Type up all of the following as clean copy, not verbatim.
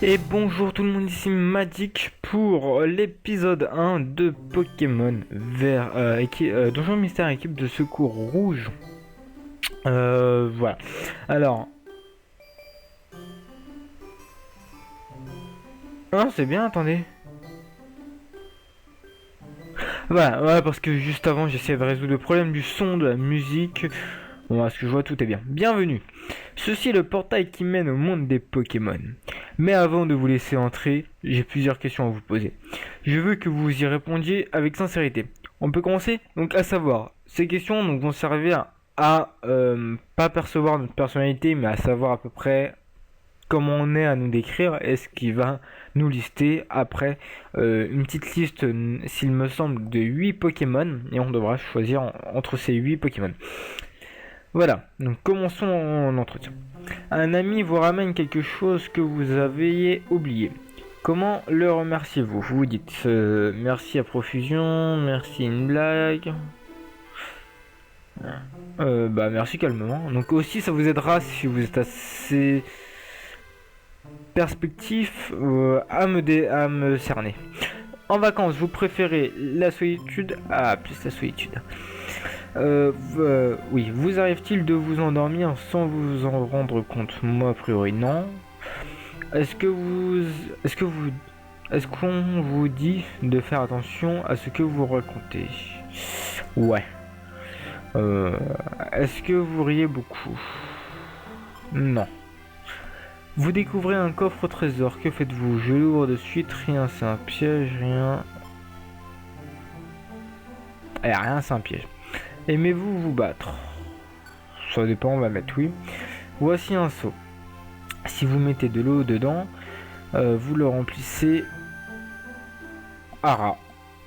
Et bonjour tout le monde, ici Magic pour l'épisode 1 de Pokémon Vert, Donjon Mystère équipe de secours rouge. Voilà. Alors... Ah, c'est bien, attendez. Voilà, ouais, parce que juste avant j'essayais de résoudre le problème du son, de la musique. Bon, à ce que je vois, tout est bien. Bienvenue. Ceci est le portail qui mène au monde des Pokémon. Mais avant de vous laisser entrer, j'ai plusieurs questions à vous poser. Je veux que vous y répondiez avec sincérité. On peut commencer? Donc, à savoir, ces questions donc, vont servir à pas percevoir notre personnalité, mais à savoir à peu près comment on est à nous décrire et ce qui va nous lister après une petite liste, s'il me semble, de 8 Pokémon. Et on devra choisir entre ces 8 Pokémon. Voilà, donc commençons en entretien. Un ami vous ramène quelque chose que vous avez oublié. Comment le remerciez-vous? Vous dites merci à profusion, merci une blague. Bah merci calmement. Donc aussi ça vous aidera si vous êtes assez perspectif à me cerner. En vacances, vous préférez la solitude? Ah, plus la solitude. Oui, vous arrive-t-il de vous endormir sans vous en rendre compte? Moi, a priori, non. Est-ce qu'on vous dit de faire attention à ce que vous racontez? Ouais. Est-ce que vous riez beaucoup? Non. Vous découvrez un coffre au trésor. Que faites-vous? Je l'ouvre de suite. Rien, c'est un piège. Rien. Rien, c'est un piège. Aimez-vous vous battre? Ça dépend, on va mettre oui. Voici un seau. Si vous mettez de l'eau dedans, vous le remplissez à ras.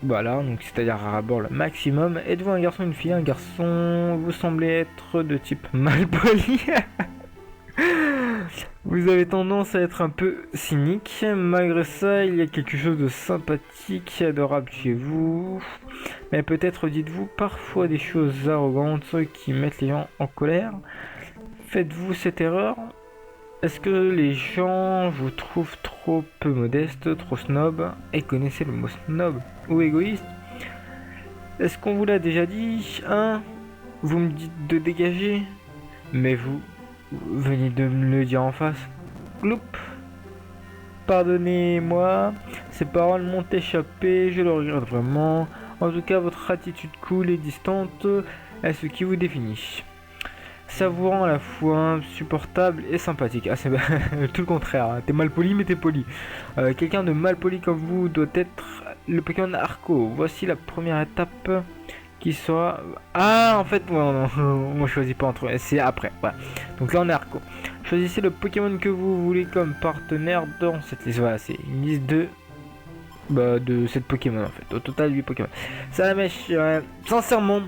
Voilà, donc c'est-à-dire à rabord le maximum. Êtes-vous un garçon ou une fille? Un garçon, vous semblez être de type malpoli. Vous avez tendance à être un peu cynique. Malgré ça, il y a quelque chose de sympathique et adorable chez vous. Mais peut-être dites-vous parfois des choses arrogantes qui mettent les gens en colère. Faites-vous cette erreur? Est-ce que les gens vous trouvent trop peu modeste, trop snob? Et connaissez le mot snob ou égoïste? Est-ce qu'on vous l'a déjà dit? Vous me dites de dégager, mais vous venez de me le dire en face. Gloup. Pardonnez-moi, ces paroles m'ont échappé, je le regrette vraiment. En tout cas, votre attitude cool et distante est ce qui vous définit. Savourant à la fois, supportable et sympathique. Ah, c'est tout le contraire, hein. T'es mal poli, mais t'es poli. Quelqu'un de mal poli comme vous doit être le Pokémon Arco. Voici la première étape qui sera... Ah, en fait, moi je choisis pas entre... C'est après, voilà. Donc là, on est Arco. Choisissez le Pokémon que vous voulez comme partenaire dans cette liste. Voilà, c'est une liste de 7 Pokémon en fait. Au total 8 Pokémon. Ça la mèche, sincèrement...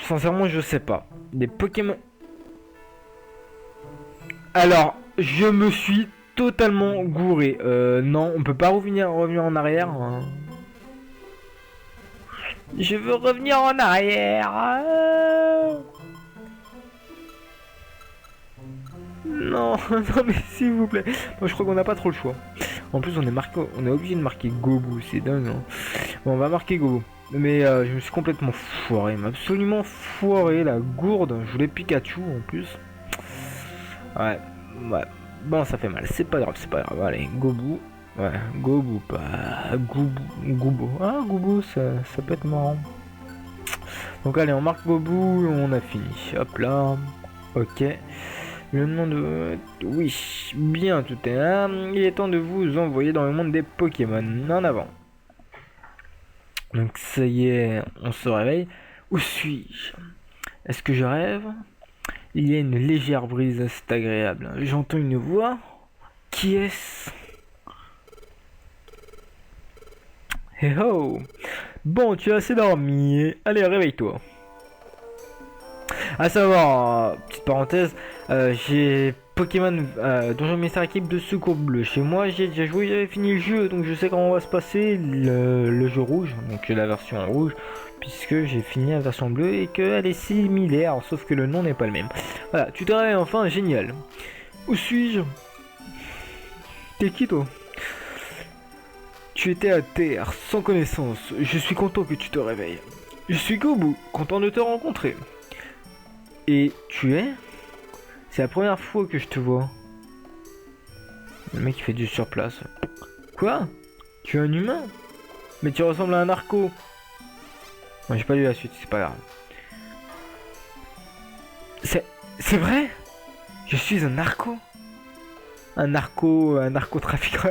Sincèrement, je sais pas. Des Pokémon... Alors, je me suis totalement gouré. Non, on peut pas revenir en arrière. Hein. Je veux revenir en arrière. Non, non mais s'il vous plaît. Moi je crois qu'on n'a pas trop le choix. En plus on est obligé de marquer Gobu, c'est dingue. Hein. Bon, on va marquer Gobu. Mais je me suis complètement foiré, absolument foiré, la gourde. Je voulais Pikachu en plus. Ouais. Bon, ça fait mal, c'est pas grave, c'est pas grave. Allez, Gobu. Ouais, Gobu, pas Gobu. Ah, Gobu, ça peut être marrant. Donc allez, on marque Gobu, on a fini. Hop là. Ok. Le nom de... Oui, bien, tout est là. Il est temps de vous envoyer dans le monde des Pokémon. En avant. Donc ça y est, on se réveille. Où suis-je? Est-ce que je rêve? Il y a une légère brise, c'est agréable. J'entends une voix. Qui est-ce? Hey ho! Bon, tu as assez dormi. Allez, réveille-toi. À savoir, petite parenthèse, j'ai Pokémon Donjon Mystère équipe de secours bleu. Chez moi, j'ai déjà joué, j'avais fini le jeu, donc je sais comment va se passer le jeu rouge, donc la version rouge, puisque j'ai fini la version bleue et qu'elle est similaire, sauf que le nom n'est pas le même. Voilà, tu te réveilles enfin, génial. Où suis-je? T'es qui toi? Tu étais à terre, sans connaissance. Je suis content que tu te réveilles. Je suis Gobu, content de te rencontrer. Et tu es? C'est la première fois que je te vois. Le mec il fait du surplace. Quoi? Tu es un humain? Mais tu ressembles à un narco. Moi j'ai pas lu la suite, c'est pas grave. C'est vrai? Je suis un narco? Un narcotrafiquant.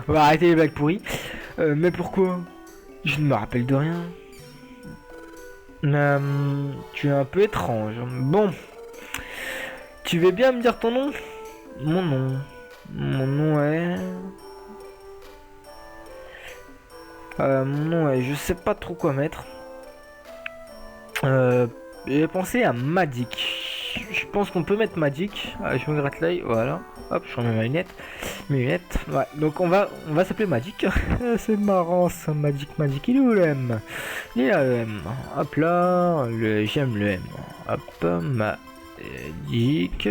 On va arrêter les blagues pourries. Mais pourquoi? Je ne me rappelle de rien. Tu es un peu étrange. Bon. Tu veux bien me dire ton nom? Mon nom. Mon nom est... mon nom est... Je sais pas trop quoi mettre. J'ai pensé à Magic. Je pense qu'on peut mettre Magic. Je me gratte l'œil, voilà. Hop, je remets ma lunette. Mes lunettes. Ouais, donc on va s'appeler Magic. C'est marrant ça, Magic. Il est où le M? Il est là le M. Hop là, j'aime le M. Hop, Magic.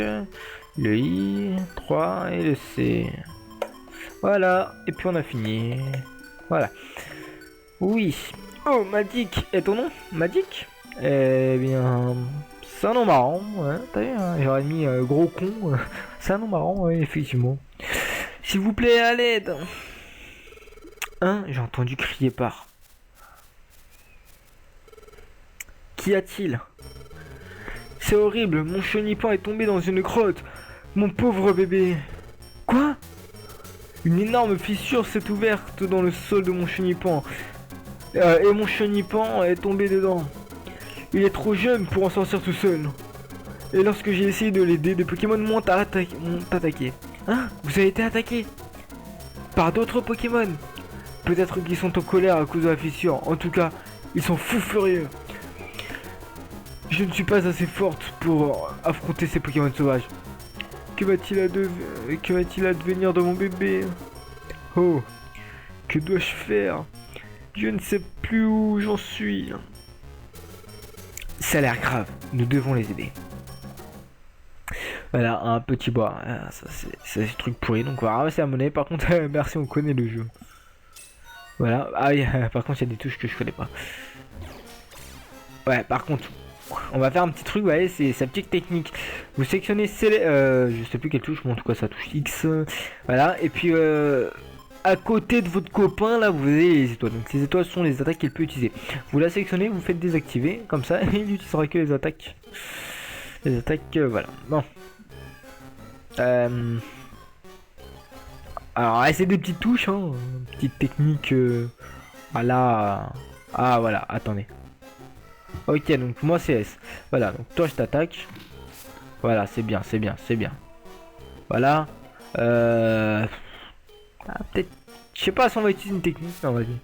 Le I, 3 et le C. Voilà, et puis on a fini. Voilà. Oui. Oh, Magic. Et ton nom? Magic? Eh bien, c'est un nom marrant, ouais, t'as vu, hein, j'aurais mis gros con, c'est un nom marrant, ouais, effectivement. S'il vous plaît, à l'aide. Hein, j'ai entendu crier par. Qu'y a-t-il? C'est horrible, mon chenipan est tombé dans une grotte. Mon pauvre bébé. Quoi? Une énorme fissure s'est ouverte dans le sol de mon chenipan. Et mon chenipan est tombé dedans. Il est trop jeune pour en sortir tout seul. Et lorsque j'ai essayé de l'aider, des Pokémon m'ont attaqué. Hein? Vous avez été attaqué? Par d'autres Pokémon? Peut-être qu'ils sont en colère à cause de la fissure. En tout cas, ils sont fous furieux. Je ne suis pas assez forte pour affronter ces Pokémon sauvages. Que va-t-il advenir de mon bébé? Oh, que dois-je faire? Je ne sais plus où j'en suis. Ça a l'air grave, nous devons les aider. Voilà, un petit bois. Ah, ça c'est des trucs pourris, donc on va ramasser la monnaie. Par contre, merci, on connaît le jeu. Voilà, ah oui, par contre, il y a des touches que je connais pas. Ouais, par contre, on va faire un petit truc, vous voyez, c'est sa petite technique. Vous sélectionnez, je sais plus quelle touche, mais en tout cas, ça touche X. Voilà, et puis à côté de votre copain, là, vous avez les étoiles. Donc, les étoiles sont les attaques qu'il peut utiliser. Vous la sélectionnez, vous faites désactiver, comme ça, et il n'utilisera que les attaques. Les attaques, voilà. Bon. Alors, c'est des petites touches, hein. Petite technique. Voilà. Ah, voilà, attendez. Ok, donc moi c'est S. Voilà, donc toi je t'attaque. Voilà, c'est bien. Voilà. Peut-être. Je sais pas si on va utiliser une technique. Non, vas-y.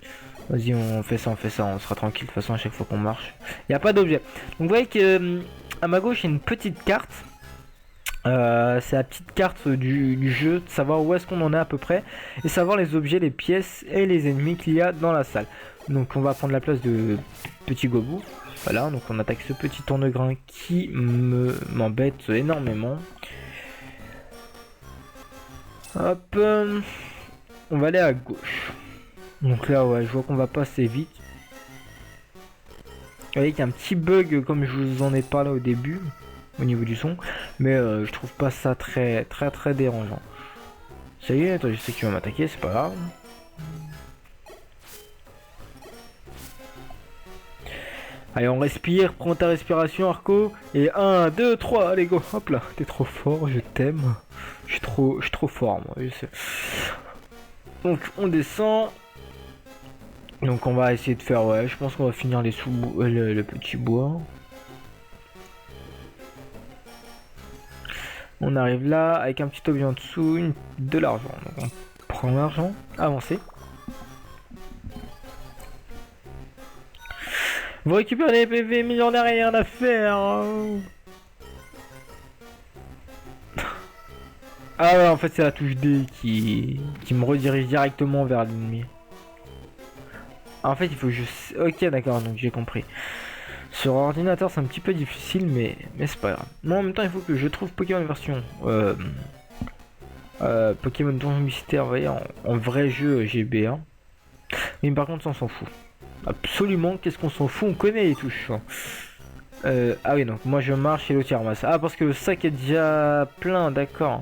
Vas-y, on fait ça. On sera tranquille de toute façon à chaque fois qu'on marche. Il n'y a pas d'objet. Donc vous voyez que à ma gauche il y a une petite carte. C'est la petite carte du jeu, de savoir où est-ce qu'on en est à peu près. Et savoir les objets, les pièces et les ennemis qu'il y a dans la salle. Donc on va prendre la place de petit Gobu. Voilà, donc on attaque ce petit tourne-grain qui m'embête énormément. Hop, on va aller à gauche. Donc là, ouais, je vois qu'on va passer vite. Vous voyez qu'il y a un petit bug comme je vous en ai parlé au début, au niveau du son. Mais je trouve pas ça très dérangeant. Ça y est, toi, je sais que tu vas m'attaquer, c'est pas grave. Allez, on respire, prends ta respiration Arco. Et 1, 2, 3, allez go. Hop là, t'es trop fort, je t'aime. Je suis trop fort moi, je sais. Donc on descend. Donc on va essayer de faire, ouais, je pense qu'on va finir les le petit bois. On arrive là avec un petit objet en dessous, de l'argent. Donc on prend l'argent, avancer. Vous récupérez les PV millionnaires et rien à faire. Ah ouais, en fait c'est la touche D qui me redirige directement vers l'ennemi. En fait il faut juste... Ok d'accord, donc j'ai compris. Sur ordinateur c'est un petit peu difficile mais c'est pas grave. Moi en même temps il faut que je trouve Pokémon version Pokémon Donjon Mystère, vous voyez, en vrai jeu GB1. Mais par contre, ça, on s'en fout. Absolument, qu'est-ce qu'on s'en fout? On connaît les touches. Hein. Ah oui, donc moi je marche et l'autre il ramasse. Ah, parce que le sac est déjà plein, d'accord.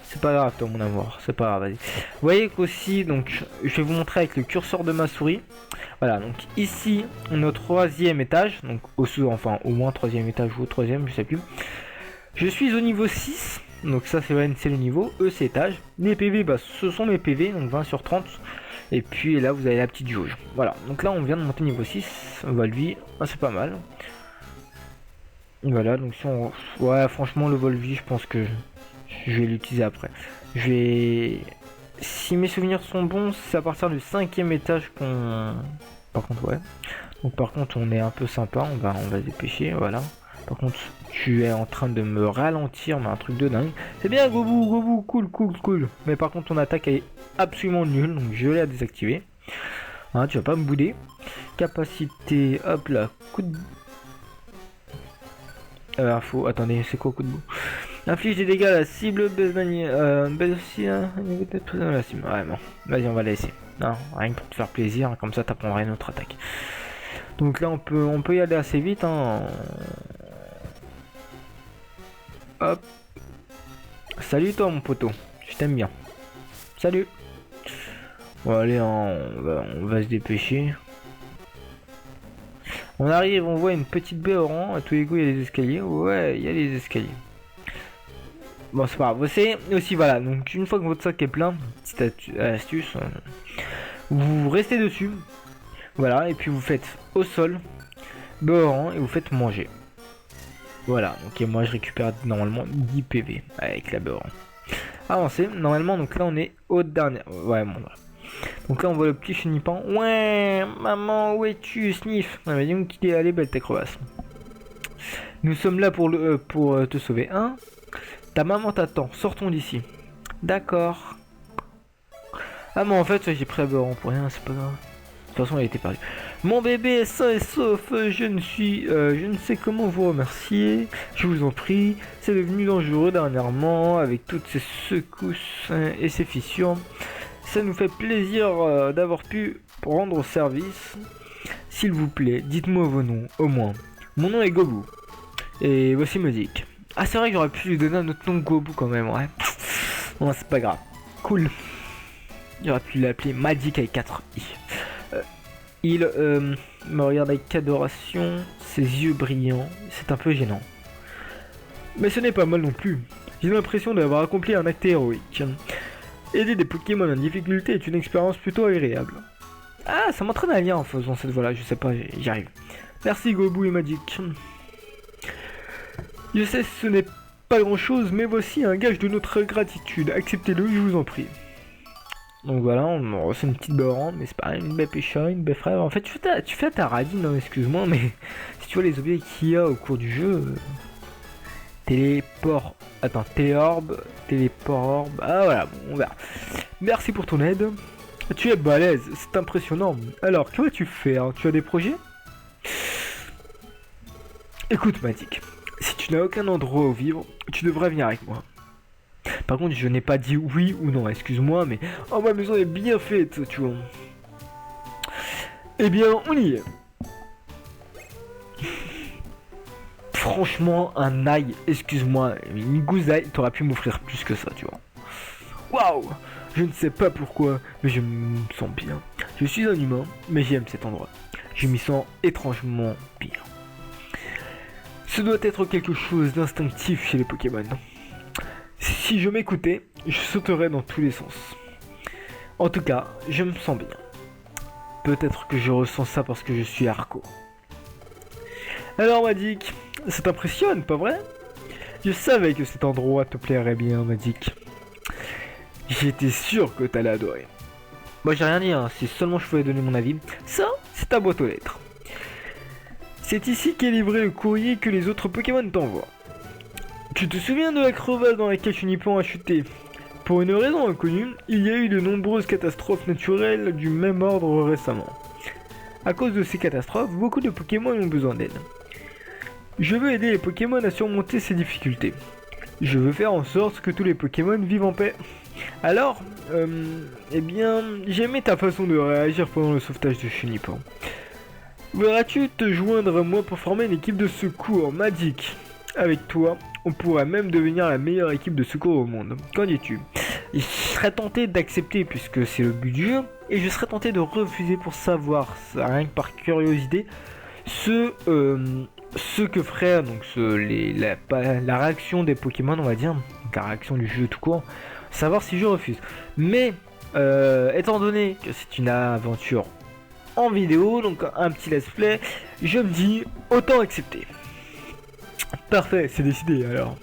C'est pas grave, toi, mon amour. C'est pas grave, vas-y. Vous voyez qu'aussi, donc, je vais vous montrer avec le curseur de ma souris. Voilà, donc ici, notre troisième étage. Donc, enfin, au moins troisième étage ou au troisième, je sais plus. Je suis au niveau 6. Donc, ça, c'est le niveau. C'est étage. Les PV, bah, ce sont mes PV. Donc, 20 sur 30. Et puis là, vous avez la petite jauge. Voilà, donc là, on vient de monter niveau 6. Volvi, ah, c'est pas mal. Voilà, donc si on... Ouais, franchement, le Volvi, je pense que je vais l'utiliser après. Je vais... Si mes souvenirs sont bons, c'est à partir du 5e étage qu'on... Par contre, ouais. Donc par contre, on est un peu sympa, on va se dépêcher, voilà. Par contre, tu es en train de me ralentir, mais un truc de dingue. C'est bien, Gobu, cool. Mais par contre, ton attaque est absolument nulle, donc je l'ai à désactiver. Hein, tu vas pas me bouder. Capacité, hop là, coup de... Attendez, c'est quoi coup de bout? Inflige des dégâts à la cible, baisse aussi la cible. Ouais, bon. Vas-y, on va la laisser. Non, rien que pour te faire plaisir, comme ça t'apprendras une autre attaque. Donc là, on peut y aller assez vite. Hein. Hop. Salut toi, mon poteau. Je t'aime bien. Salut. Bon, allez, on va se dépêcher. On arrive, on voit une petite baie au rang. À tous les coups, il y a des escaliers. Ouais, il y a les escaliers. Bon, c'est pas grave. C'est aussi, voilà. Donc, une fois que votre sac est plein, petite astuce, vous restez dessus. Voilà, et puis vous faites au sol, baie au rang, et vous faites manger. Voilà, donc et moi je récupère normalement 10 PV avec la baie au rang. Avancez, normalement, donc là on est au dernier. Ouais, bon, voilà. Donc là on voit le petit chenipan. Ouais, maman, où es-tu, Sniff? On va dire qu'il est allé, belle ta crevasse. Nous sommes là pour te sauver. Hein? Ta maman t'attend, sortons d'ici. D'accord. Ah mais en fait j'ai pris la baie pour rien, c'est pas grave. De toute façon elle était perdue. Mon bébé est sain et sauf, je ne sais comment vous remercier. Je vous en prie, c'est devenu dangereux dernièrement avec toutes ces secousses et ces fissures. Ça nous fait plaisir d'avoir pu rendre service. S'il vous plaît, dites-moi vos noms, au moins. Mon nom est Gobu. Et voici Magic. Ah, c'est vrai que j'aurais pu lui donner un autre nom Gobu quand même, ouais. Bon, c'est pas grave. Cool. J'aurais pu l'appeler Magic avec 4 i. Il me regarde avec adoration, ses yeux brillants. C'est un peu gênant. Mais ce n'est pas mal non plus. J'ai l'impression d'avoir accompli un acte héroïque. Aider des Pokémon en difficulté est une expérience plutôt agréable. Ah, ça m'entraîne à lire en faisant cette voie-là, je sais pas, j'y arrive. Merci Gobu et Magic. Je sais ce n'est pas grand-chose, mais voici un gage de notre gratitude. Acceptez-le, je vous en prie. Donc voilà, on reçoit une petite borane, mais c'est pas une belle pécha, une belle frère. En fait, tu fais ta radine, non, excuse-moi, mais si tu vois les objets qu'il y a au cours du jeu... Téléport... Attends, téléorbe, téléport-orbe... Ah voilà, bon, on verra. Merci pour ton aide. Tu es balèze, c'est impressionnant. Alors, que vas-tu faire? Tu as des projets? Écoute, Matic, si tu n'as aucun endroit où vivre, tu devrais venir avec moi. Par contre, je n'ai pas dit oui ou non, excuse-moi, mais... Oh, ma maison est bien faite, tu vois. Eh bien, on y est. Franchement, un ail, excuse-moi, une gousaille, t'aurais pu m'offrir plus que ça, tu vois. Waouh! Je ne sais pas pourquoi, mais je me sens bien. Je suis un humain, mais j'aime cet endroit. Je m'y sens étrangement bien. Ce doit être quelque chose d'instinctif chez les Pokémon. Si je m'écoutais, je sauterais dans tous les sens. En tout cas, je me sens bien. Peut-être que je ressens ça parce que je suis Arco. Alors Magic, ça t'impressionne, pas vrai? Je savais que cet endroit te plairait bien, Magic. J'étais sûr que t'allais adorer. Moi j'ai rien dit, hein. Si seulement je pouvais donner mon avis. Ça, c'est ta boîte aux lettres. C'est ici qu'est livré le courrier que les autres Pokémon t'envoient. Tu te souviens de la crevasse dans laquelle Chenipan a chuté? Pour une raison inconnue, il y a eu de nombreuses catastrophes naturelles du même ordre récemment. À cause de ces catastrophes, beaucoup de Pokémon ont besoin d'aide. Je veux aider les Pokémon à surmonter ces difficultés. Je veux faire en sorte que tous les Pokémon vivent en paix. Alors, eh bien, j'ai aimé ta façon de réagir pendant le sauvetage de Chenipan. Voudrais-tu te joindre à moi pour former une équipe de secours Magic? Avec toi, on pourrait même devenir la meilleure équipe de secours au monde. Qu'en dis-tu? Je serais tenté d'accepter puisque c'est le but du jeu, et je serais tenté de refuser pour savoir, rien que par curiosité, ce que ferait donc la réaction des Pokémon, on va dire, la réaction du jeu tout court, savoir si je refuse. Mais étant donné que c'est une aventure en vidéo, donc un petit let's play, je me dis autant accepter. Parfait, c'est décidé alors.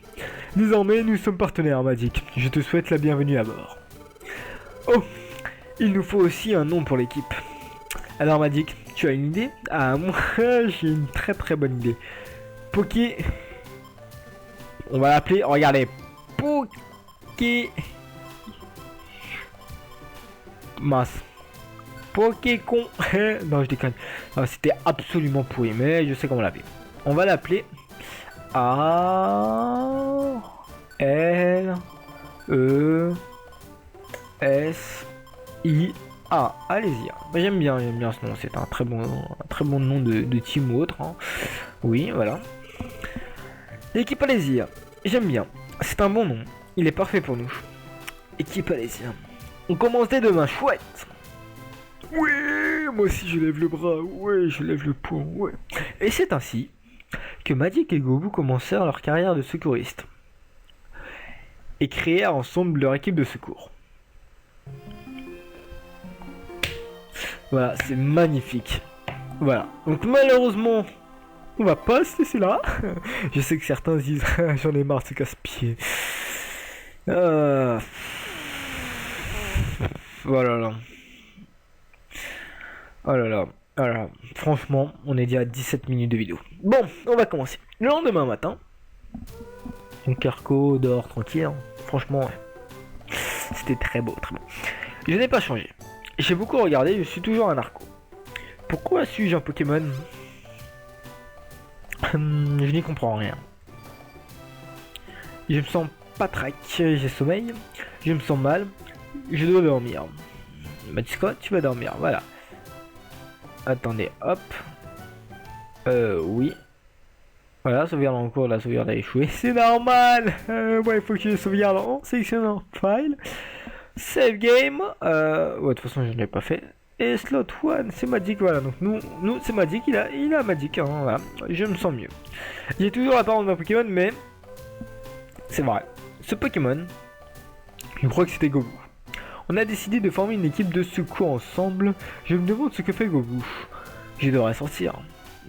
Désormais, nous sommes partenaires, Magic. Je te souhaite la bienvenue à bord. Oh, il nous faut aussi un nom pour l'équipe. Alors, Magic, tu as une idée? Ah, moi, j'ai une très bonne idée. Poké... On va l'appeler, regardez, Poké... Mince. Pokécon. Non, je déconne. C'était absolument pourri, mais je sais comment l'appeler. On va l'appeler... A L E S I A. Allez-y. J'aime bien ce nom. C'est un très bon nom de team ou autre. Hein. Oui, voilà. L'équipe Alésia. J'aime bien. C'est un bon nom. Il est parfait pour nous. Équipe Alésia. On commence dès demain. Chouette. Ouais, moi aussi je lève le bras. Ouais, je lève le poing. Ouais. Et c'est ainsi que Magic et Gobu commencèrent leur carrière de secouristes et créèrent ensemble leur équipe de secours. Voilà, c'est magnifique. Voilà, donc malheureusement, on va pas se laisser là. Je sais que certains disent j'en ai marre de ce casse-pied. Voilà là. Oh là là. Alors, franchement, on est déjà à 17 minutes de vidéo. Bon, on va commencer. Le lendemain matin, donc Carco dort tranquille. Hein. Franchement, ouais. C'était très beau. Je n'ai pas changé. J'ai beaucoup regardé, je suis toujours un Arco. Pourquoi suis-je un Pokémon? Je n'y comprends rien. Je me sens pas trac, j'ai sommeil. Je me sens mal. Je dois dormir. Bah, tu sais quoi? Tu vas dormir, voilà. Attendez, hop. Oui. Voilà, sauvegarde en cours, la sauvegarde a échoué. C'est normal. Ouais, il faut que je sauvegarde en sélectionnant file. Save game. Ouais, de toute façon, je ne l'ai pas fait. Et slot 1, c'est Magic, voilà. Donc nous c'est Magic, il a Magic, hein, voilà. Je me sens mieux. J'ai toujours l'apparence d'un Pokémon, mais c'est vrai. Ce Pokémon, je crois que c'était Gobu. On a décidé de former une équipe de secours ensemble. Je me demande ce que fait Gobu. Je devrais sortir.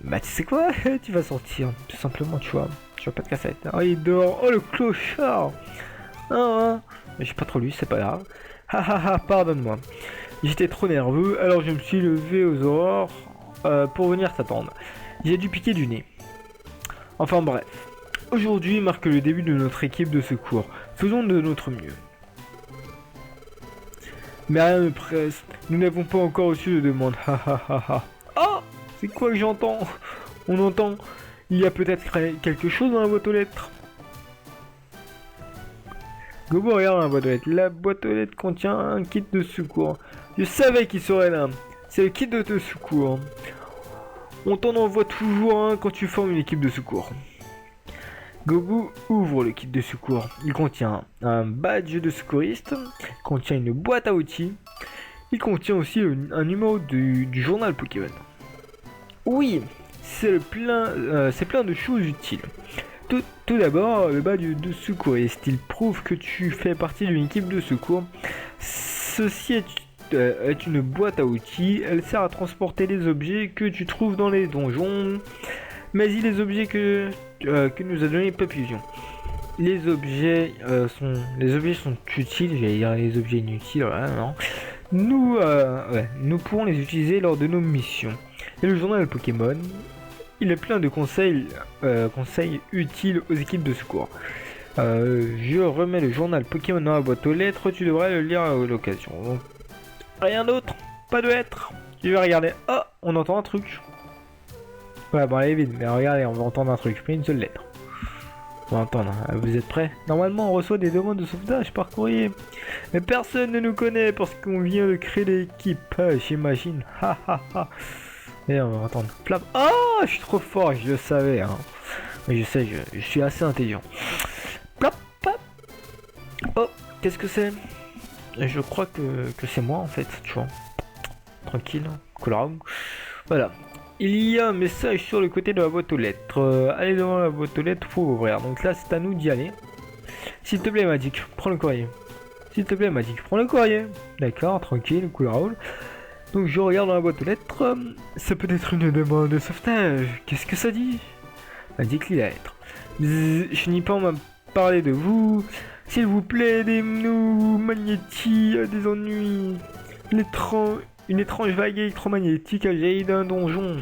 Bah tu sais quoi? Tu vas sortir. Tout simplement, tu vois. Tu vois pas de cassette. Oh il dort. Oh le clochard. Ah, mais j'ai pas trop lu, c'est pas grave. Ah, pardonne-moi. J'étais trop nerveux, alors je me suis levé aux aurores pour venir t'attendre. J'ai dû piquer du nez. Enfin bref. Aujourd'hui marque le début de notre équipe de secours. Faisons de notre mieux. Mais rien ne presse, nous n'avons pas encore reçu de demande. Oh, c'est quoi que j'entends? On entend, il y a peut-être quelque chose dans la boîte aux lettres. Gobo regarde la boîte aux lettres. La boîte aux lettres contient un kit de secours. Je savais qu'il serait là. C'est le kit de secours. On t'en envoie toujours un quand tu formes une équipe de secours. Gobu ouvre le kit de secours. Il contient un badge de secouriste, il contient une boîte à outils, il contient aussi un numéro du journal Pokémon. Oui, c'est plein de choses utiles. Tout d'abord, le badge de secouriste. Il prouve que tu fais partie d'une équipe de secours. Ceci est une boîte à outils. Elle sert à transporter les objets que tu trouves dans les donjons. Mais les objets que nous a donné Papillon. Les objets sont utiles, j'allais dire les objets inutiles, voilà, non. Nous pourrons les utiliser lors de nos missions. Et le journal Pokémon, il est plein de conseils utiles aux équipes de secours. Je remets le journal Pokémon dans la boîte aux lettres, tu devrais le lire à l'occasion. Donc, rien d'autre, pas de lettres. Je vais regarder. Oh, on entend un truc. Ouais, bon, elle est vide, mais regardez, on va entendre un truc. Je mets une seule lettre. On va entendre, vous êtes prêts? Normalement, on reçoit des demandes de sauvetage par courrier. Mais personne ne nous connaît parce qu'on vient de créer l'équipe, j'imagine. Ha ha ha. Et on va entendre. Plap. Oh, je suis trop fort, je le savais. Hein. Mais je sais, je suis assez intelligent. Plap, plap. Oh, qu'est-ce que c'est? Je crois que c'est moi en fait, tu vois. Tranquille, Colorado. Voilà. Il y a un message sur le côté de la boîte aux lettres. Allez devant la boîte aux lettres pour ouvrir. Donc là, c'est à nous d'y aller. S'il te plaît, Magic, prends le courrier. S'il te plaît, Magic, prends le courrier. D'accord, tranquille, cool roll. Donc je regarde dans la boîte aux lettres. Ça peut être une demande de sauvetage. Qu'est-ce que ça dit? Magic lit la lettre. Je n'y pas, on m'a parlé de vous. S'il vous plaît, aidez-nous. Magnéti a des ennuis. Une étrange vague électromagnétique a jailli d'un donjon.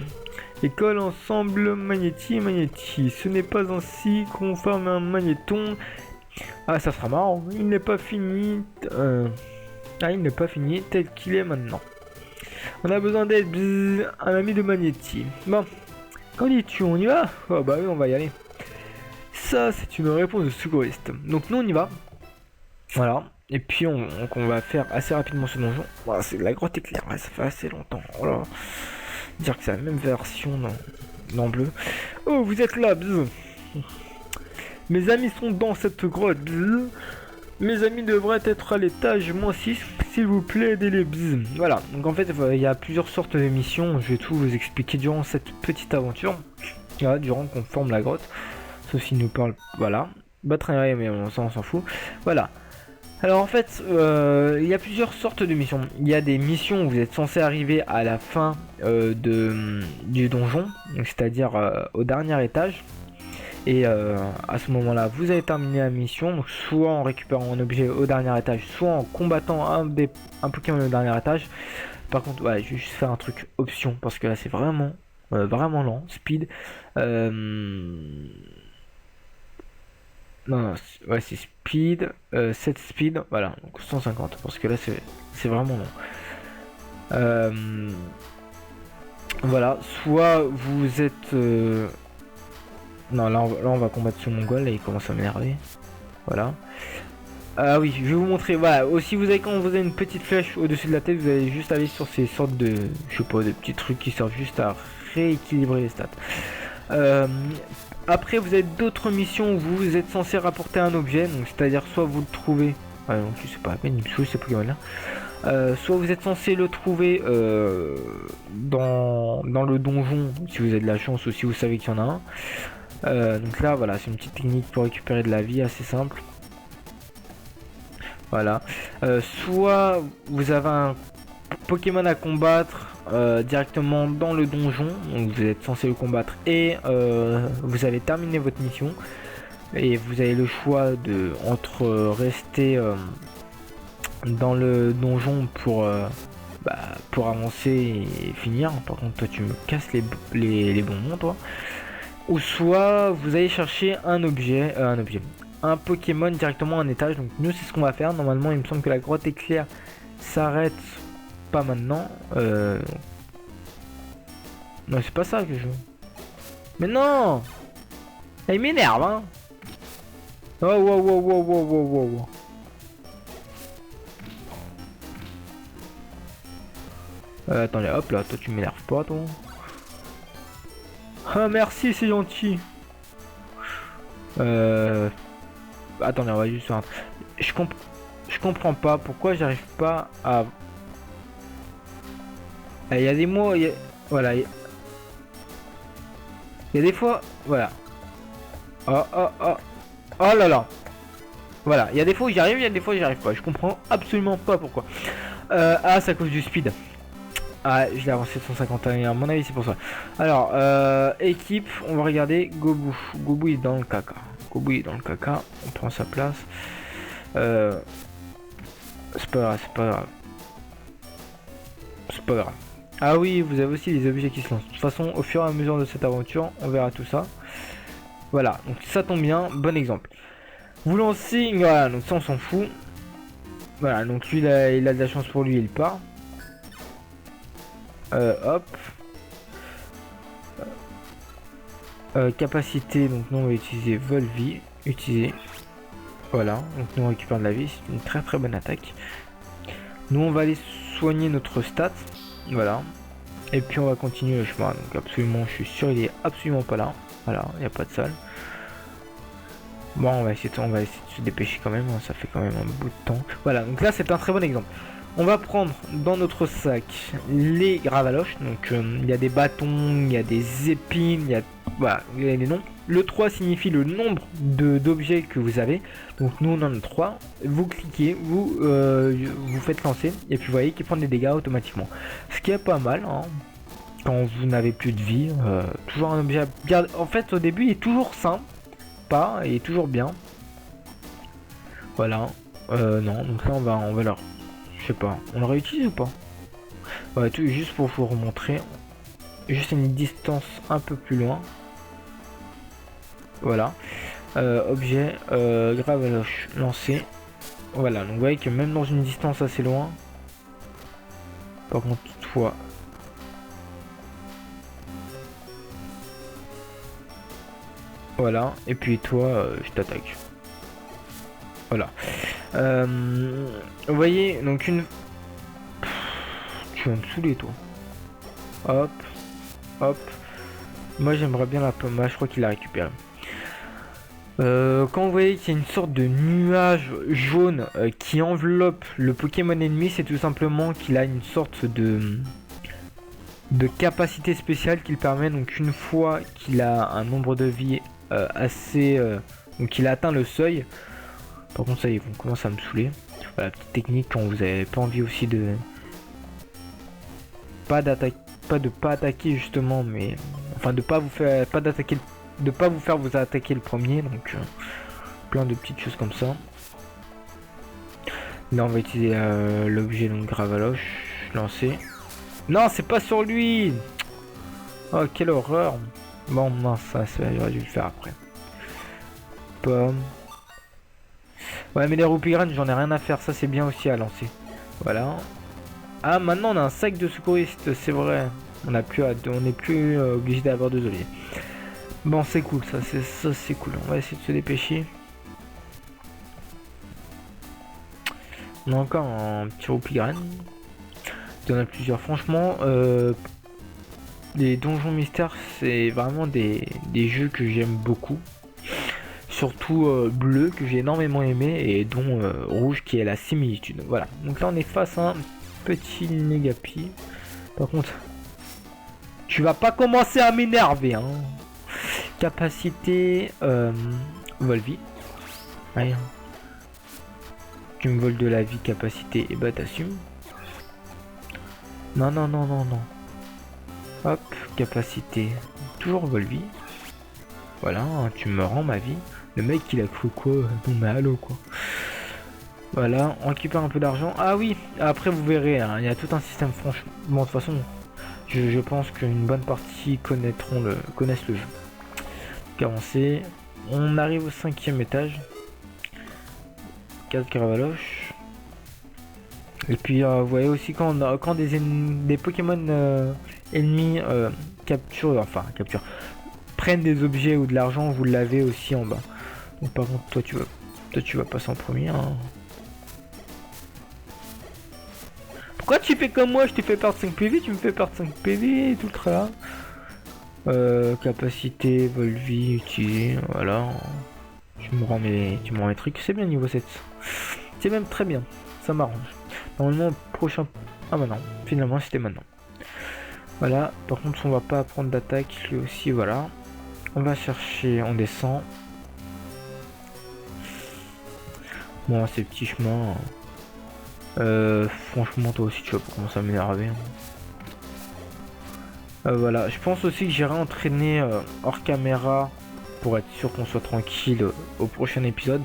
École ensemble Magnéti et Magnéti. Ce n'est pas ainsi qu'on forme un magnéton. Ah, ça sera marrant. Il n'est pas fini. Il n'est pas fini tel qu'il est maintenant. On a besoin d'aide. Un ami de Magnéti. Bon. Qu'en dis-tu? On y va? Oh bah oui, on va y aller. Ça, c'est une réponse de secouriste. Donc nous, on y va. Voilà. Et puis on va faire assez rapidement ce donjon. Voilà, c'est la grotte éclair, ouais, ça fait assez longtemps. Voilà. Dire que c'est la même version dans bleu. Oh, vous êtes là, bzz. Mes amis sont dans cette grotte, bzz. Mes amis devraient être à l'étage -6. S'il vous plaît, aidez-les, bzz. Voilà, donc en fait, il y a plusieurs sortes de missions. Je vais tout vous expliquer durant cette petite aventure. Voilà, durant qu'on forme la grotte. Sauf s'il nous parle, voilà. Battre un aérien, mais ça on s'en fout. Voilà. Alors en fait, il y a plusieurs sortes de missions. Il y a des missions où vous êtes censé arriver à la fin du donjon, c'est-à-dire au dernier étage. Et à ce moment-là, vous avez terminé la mission, donc soit en récupérant un objet au dernier étage, soit en combattant un Pokémon au dernier étage. Par contre, ouais, je vais juste faire un truc option, parce que là c'est vraiment lent, speed. Non, ouais, c'est speed, 7 speed, voilà, donc 150, parce que là c'est vraiment long. Voilà, soit vous êtes... Non, là on va combattre ce mongol, et il commence à m'énerver. Voilà. Ah oui, je vais vous montrer, voilà, aussi vous avez, quand vous avez une petite flèche au-dessus de la tête, vous allez juste aller sur ces sortes de, je sais pas, de petits trucs qui servent juste à rééquilibrer les stats. Après, vous avez d'autres missions où vous êtes censé rapporter un objet, donc c'est-à-dire soit vous le trouvez, donc c'est pas la peine, il me saoule ces Pokémon là, soit vous êtes censé le trouver dans le donjon, si vous avez de la chance ou si vous savez qu'il y en a un. Donc là, voilà, c'est une petite technique pour récupérer de la vie assez simple. Voilà. Soit vous avez un Pokémon à combattre directement dans le donjon, donc vous êtes censé le combattre et vous allez terminer votre mission et vous avez le choix entre rester dans le donjon pour avancer et finir. Par contre toi tu me casses les bonbons toi, ou soit vous allez chercher un Pokémon directement à un étage. Donc nous c'est ce qu'on va faire. Normalement il me semble que la grotte éclair s'arrête pas maintenant. Non, c'est pas ça que je veux. Mais non! Il m'énerve, hein! Oh, wow, wow, wow, wow, wow, wow. Attendez, hop là, toi tu m'énerves pas, toi. Ah, merci, c'est gentil. Attendez, on va juste faire un... Je comprends pas pourquoi j'arrive pas à... Il y a des mots, voilà. Il y a des fois, voilà. Oh là là. Voilà, il y a des fois où j'y arrive, il y a des fois où j'y arrive pas. Je comprends absolument pas pourquoi. Ah, c'est à cause du speed. Ah, je l'ai avancé de 151, à mon avis c'est pour ça. Alors, équipe, on va regarder Gobu. Gobu est dans le caca. Gobu est dans le caca, on prend sa place. C'est pas grave, c'est pas grave. C'est pas grave. Ah oui, vous avez aussi des objets qui se lancent. De toute façon, au fur et à mesure de cette aventure, on verra tout ça. Voilà, donc ça tombe bien, bon exemple. Vous lancez, voilà, donc ça on s'en fout. Voilà, donc lui il a de la chance pour lui, il part. Hop. Capacité, donc nous on va utiliser Volvi. utiliser. Voilà, donc nous on récupère de la vie, c'est une très très bonne attaque. Nous on va aller soigner notre stat, voilà. Et puis on va continuer le chemin, donc absolument, je suis sûr il est absolument pas là. Voilà, il n'y a pas de salle. Bon, on va essayer de se dépêcher quand même, hein, ça fait quand même un bout de temps. Voilà, donc là c'est un très bon exemple. On va prendre dans notre sac les gravaloches, donc il y a des bâtons, il y a des épines, il y a, voilà, vous avez les noms. Le 3 signifie le nombre d'objets que vous avez, donc nous on en a 3. Vous cliquez, vous faites lancer, et puis vous voyez qu'il prend des dégâts automatiquement. Ce qui est pas mal, hein, quand vous n'avez plus de vie, toujours un objet à garder. En fait au début il est toujours simple, pas, il est toujours bien. Voilà, non, donc là on va leur... Je sais pas, on le réutilise ou pas? Ouais, tout juste pour vous remontrer. Juste une distance un peu plus loin. Voilà. Objet, gravaloche lancé. Voilà, donc vous voyez que même dans une distance assez loin. Par contre, toutefois. Voilà, et puis toi, je t'attaque. Voilà. Vous voyez, donc une... Tu vas me saouler, toi. Hop. Hop. Moi, j'aimerais bien la pomme. Je crois qu'il l'a récupéré. Quand vous voyez qu'il y a une sorte de nuage jaune qui enveloppe le Pokémon ennemi, c'est tout simplement qu'il a une sorte de capacité spéciale qui le permet, donc une fois qu'il a un nombre de vie assez... donc il a atteint le seuil. Par contre ça y est, on commence à me saouler. Voilà, petite technique quand vous avez pas envie aussi de... pas de pas attaquer justement, mais... Enfin de pas vous faire... pas d'attaquer... de pas vous faire vous attaquer le premier, donc... plein de petites choses comme ça. Là on va utiliser l'objet donc gravaloche, lancer. Non, c'est pas sur lui. Oh, quelle horreur. Bon, mince, ça j'aurais dû le faire après. Pomme. Ouais, mais les roupigraines, j'en ai rien à faire. Ça, c'est bien aussi à lancer. Voilà. Ah, maintenant, on a un sac de secouriste. C'est vrai. On n'est plus obligé d'avoir 2 oliviers. Bon, c'est cool. Ça, c'est cool. On va essayer de se dépêcher. On a encore un petit roupigraine. Il y en a plusieurs. Franchement, les donjons mystères, c'est vraiment des jeux que j'aime beaucoup. Surtout bleu, que j'ai énormément aimé, et dont rouge qui est la similitude. Voilà. Donc là, on est face à un petit Négapi. Par contre, tu vas pas commencer à m'énerver, hein. Capacité Volvi. Rien. Tu me voles de la vie, capacité, et bah t'assumes. Non, non, non, non, non. Hop, capacité. Toujours Volvi. Voilà, hein, tu me rends ma vie. Le mec, il a cru quoi? Non, mais allô, quoi. Voilà, on récupère un peu d'argent. Ah oui, après, vous verrez, hein, il y a tout un système, franchement. Bon, de toute façon, je pense qu'une bonne partie connaissent le jeu. Donc, avancer. On arrive au 5e étage. 4 gravaloches. Et puis vous voyez aussi quand des Pokémon ennemis capturent, prennent des objets ou de l'argent, vous l'avez aussi en bas. Donc par contre toi tu vas passer en premier, hein. Pourquoi tu fais comme moi? Je t'ai fait perdre 5 PV, tu me fais perdre 5 PV et tout le tralala. Capacité, Volvi, utilisé, voilà. Tu me rends mes trucs, c'est bien niveau 7. C'est même très bien, ça m'arrange. Normalement prochain... Ah bah non, finalement c'était maintenant. Voilà, par contre on va pas prendre d'attaque, lui aussi, voilà. On va chercher, on descend. Bon, ces petits chemins... franchement toi aussi tu vas pas commencer à m'énerver. Voilà, je pense aussi que j'irai entraîner hors caméra pour être sûr qu'on soit tranquille au prochain épisode.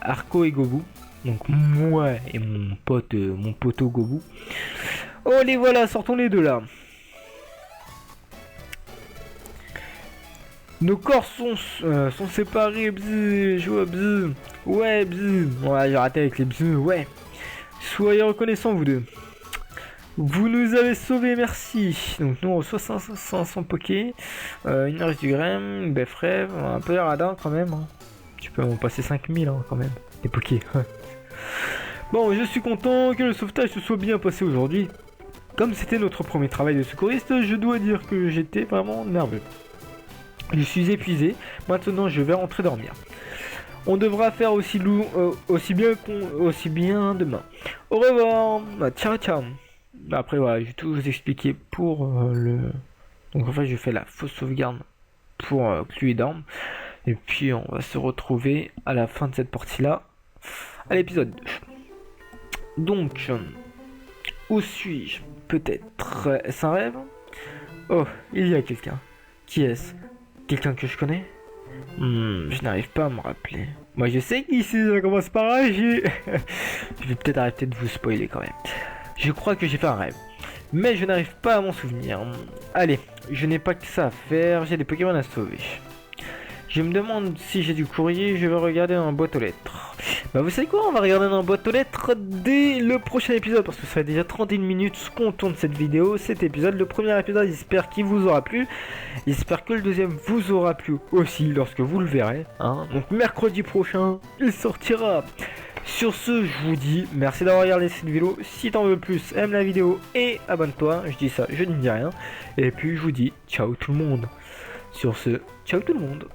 Arco et Gobu. Donc moi et mon poteau Gobu. Oh les voilà, sortons les deux là. Nos corps sont séparés, bzz, je vois bzz. Ouais, bzz. Ouais, j'ai raté avec les bzz, ouais. Soyez reconnaissants vous deux. Vous nous avez sauvés, merci. Donc nous on reçoit 500 Poké, une reste du grain, une bef rêve, un peu radin quand même, hein. Tu peux en passer 5000 hein, quand même. Des pokés. Bon, je suis content que le sauvetage se soit bien passé aujourd'hui. Comme c'était notre premier travail de secouriste, je dois dire que j'étais vraiment nerveux. Je suis épuisé, maintenant je vais rentrer dormir. On devra faire aussi bien demain. Au revoir, ciao ciao. Après voilà, je vais tout vous expliquer pour le... Donc en fait je fais la fausse sauvegarde pour Clue et Dorm. Et puis on va se retrouver à la fin de cette partie là, à l'épisode 2. Donc, où suis-je? Peut-être est-ce un rêve? Oh, il y a quelqu'un. Qui est-ce? Quelqu'un que je connais? Je n'arrive pas à me rappeler. Moi je sais qu'ici ça commence par un G. Je vais peut-être arrêter de vous spoiler quand même. Je crois que j'ai fait un rêve. Mais je n'arrive pas à m'en souvenir. Allez, je n'ai pas que ça à faire, j'ai des Pokémon à sauver. Je me demande si j'ai du courrier, je vais regarder dans la boîte aux lettres. Bah vous savez quoi, on va regarder dans la boîte aux lettres dès le prochain épisode, parce que ça fait déjà 31 minutes qu'on tourne cette vidéo, cet épisode. Le premier épisode, j'espère qu'il vous aura plu. J'espère que le deuxième vous aura plu aussi, lorsque vous le verrez. Hein. Donc mercredi prochain, il sortira. Sur ce, je vous dis merci d'avoir regardé cette vidéo. Si t'en veux plus, aime la vidéo et abonne-toi. Je dis ça, je ne dis rien. Et puis je vous dis ciao tout le monde. Sur ce, ciao tout le monde.